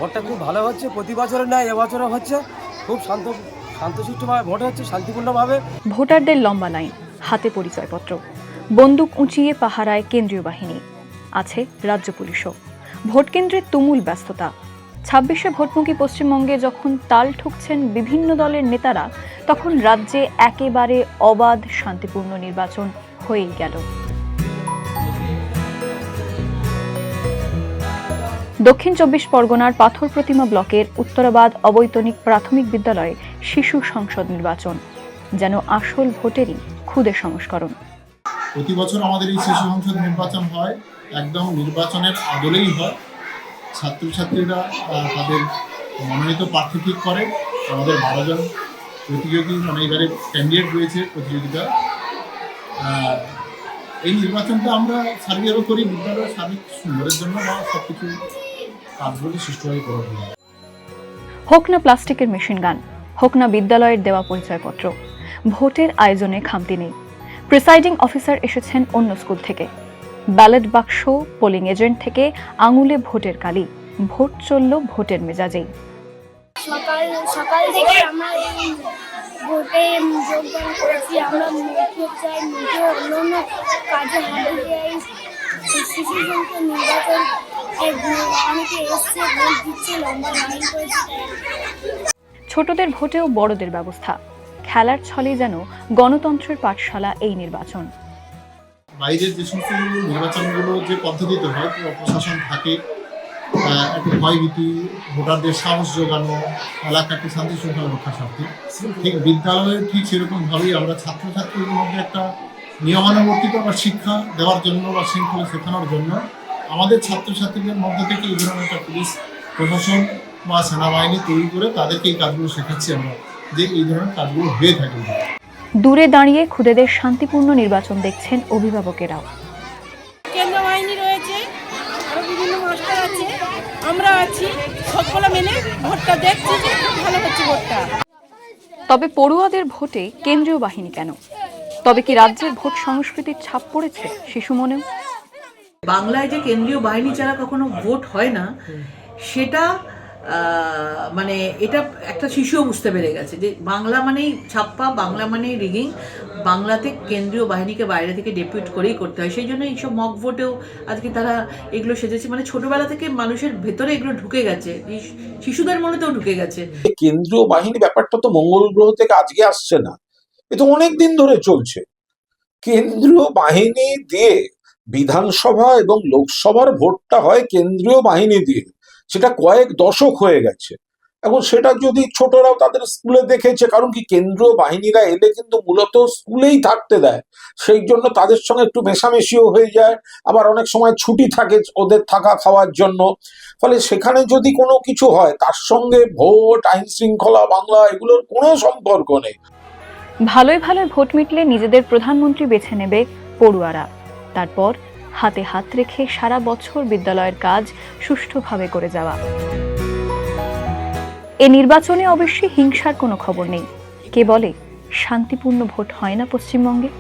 ভোটটা খুব ভালো হচ্ছে, প্রতি বছরের নয় এবছরও হচ্ছে। খুব শান্তশিষ্টভাবে ভোট হচ্ছে, শান্তিপূর্ণভাবে। ভোটারদের লম্বা লাইন, হাতে পরিচয়পত্র, বন্দুক উঁচিয়ে পাহারায় কেন্দ্রীয় বাহিনী, আছে রাজ্য পুলিশও। ভোটকেন্দ্রে তুমুল ব্যস্ততা। ২৬শে ভোটমুখী পশ্চিমবঙ্গে যখন তাল ঠুকছেন বিভিন্ন দলের নেতারা, তখন রাজ্যে একেবারে অবাধ শান্তিপূর্ণ নির্বাচন হয়েই গেল। দক্ষিণ ২৪ পরগনার পাথর প্রতিমা ব্লকের উত্তরাবাদ অবৈতনিক প্রাথমিক বিদ্যালয়ে শিশু সংসদ নির্বাচন যেন আসল ভোটেরই ক্ষুদে সংস্করণ। প্রতি বছর আমাদের এই শিশু সংসদ নির্বাচন হয়, একদম নির্বাচনের আদলেই হয়। ছাত্রছাত্রীরা তাদের মনোনীত প্রার্থী ঠিক করে। আমাদের ১২ জন প্রতিযোগী এবারে ক্যান্ডিডেট রয়েছে প্রতিযোগিতা। এই নির্বাচনটা আমরা সার্বিকভাবে করি বিদ্যালয়ের সার্বিক সুন্দরের জন্য বা সব কিছু কাজগুলি সুষ্ঠুভাবে করা হয়। হোক না প্লাস্টিকের মেশিন গান, হোক না বিদ্যালয়ের দেওয়া পরিচয়পত্র, ভোটের আয়োজনে খামতি নেই। প্রিসাইডিং অফিসার এসেছেন অন্য স্কুল থেকে, ব্যালট বাক্স, পোলিং এজেন্ট থেকে আঙুলে ভোটের কালি, ভোট চলল ভোটের মেজাজেই। সকাল থেকে আমরা ভোটে যোগদান করেছি। আমরা মুখে চাই, মুখে অন্য কাজে হাতে যাই। শিশু সংসদ নির্বাচন অনেকে এসছে, ভোট দিচ্ছে, লম্বা লাইন করেছে। ছোটদের ভোটেও বড়দের ব্যবস্থা, খেলার ছলে যেন গণতন্ত্রের পাঠশালা এই নির্বাচন। বাইরের যে সমস্ত নির্বাচনগুলো যে পদ্ধতিতে হয়, প্রশাসন থাকে, একটা ভয়ভীতি, ভোটারদের সাহস যোগানো, এলাকাকে শান্তি শৃঙ্খলা রক্ষা স্বার্থে, ঠিক বিদ্যালয়ে ঠিক সেরকমভাবেই আমরা ছাত্রছাত্রীদের মধ্যে একটা নিয়মানুবর্তিতা বা শিক্ষা দেওয়ার জন্য বা শৃঙ্খলা শেখানোর জন্য আমাদের ছাত্রছাত্রীদের মধ্যে থেকে এই ধরনের একটা পুলিশ প্রশাসন বা সেনাবাহিনী তৈরি করে তাদেরকে এই কাজগুলো শেখাচ্ছি আমরা, যে এই ধরনের কাজগুলো হয়ে থাকে। দূরে দাঁড়িয়ে খুদেদের শান্তিপূর্ণ নির্বাচন দেখছেন অভিভাবকেরাও। কেন্দ্র বাহিনী রয়েছে, আরো বিভিন্ন মাস্টার আছে, আমরা আছি, সকলে মিলে ভোটটা দেখছি যে খুব ভালো হচ্ছে ভোটটা। তবে পড়ুয়াদের ভোটে কেন্দ্রীয় বাহিনী কেন? তবে কি রাজ্যের ভোট সংস্কৃতির ছাপ পড়েছে শিশু মনেও? বাংলায় যে কেন্দ্রীয় বাহিনী ছাড়া কখনো ভোট হয় না, সেটা মানে এটা একটা শিশুও বুঝতে পেরে গেছে যে বাংলা মানেই ছাপ্পা, বাংলা মানেই রিগিং, বাংলাতে কেন্দ্রীয় বাহিনীকে বাইরে থেকে ডেপুট করেই করতে হয়। সেই জন্য এইসব মক ভোটেও আজকে তারা এগুলো সেজেছে, মানে ছোটবেলা থেকে মানুষের ভেতরে এগুলো ঢুকে গেছে, শিশুদের মনেতেও ঢুকে গেছে। কেন্দ্রীয় বাহিনী ব্যাপারটা তো মঙ্গল গ্রহ থেকে আজকে আসছে না, এ তো অনেক দিন ধরে চলছে। কেন্দ্রীয় বাহিনী দিয়ে বিধানসভা এবং লোকসভার ভোটটা হয় কেন্দ্রীয় বাহিনী দিয়ে, সেটা কয়েক দশক হয়ে গেছে। এখন সেটা যদি ছোটরাও তাদের স্কুলে দেখেছে, কারণ কি কেন্দ্রীয় বাহিনীরা এলে কিন্তু মূলত স্কুলেই থাকতে দেয়, সেই জন্য তাদের সঙ্গে একটু মেশামেশিও হয়ে যায়, আবার অনেক সময় ছুটি থাকে ওদের থাকা খাওয়ার জন্য। ফলে সেখানে যদি কোনো কিছু হয়, তার সঙ্গে ভোট, আইন শৃঙ্খলা, বাংলা এগুলোর কোনো সম্পর্ক নেই। ভালোই ভালোই ভোট মিটলে নিজেদের প্রধানমন্ত্রী বেছে নেবে পড়ুয়ারা, তারপর হাতে হাত রেখে সারা বছর বিদ্যালয়ের কাজ সুষ্ঠুভাবে করে যাওয়া। এ নির্বাচনে অবশ্যই হিংসার কোনো খবর নেই। কে বলে শান্তিপূর্ণ ভোট হয় না পশ্চিমবঙ্গে?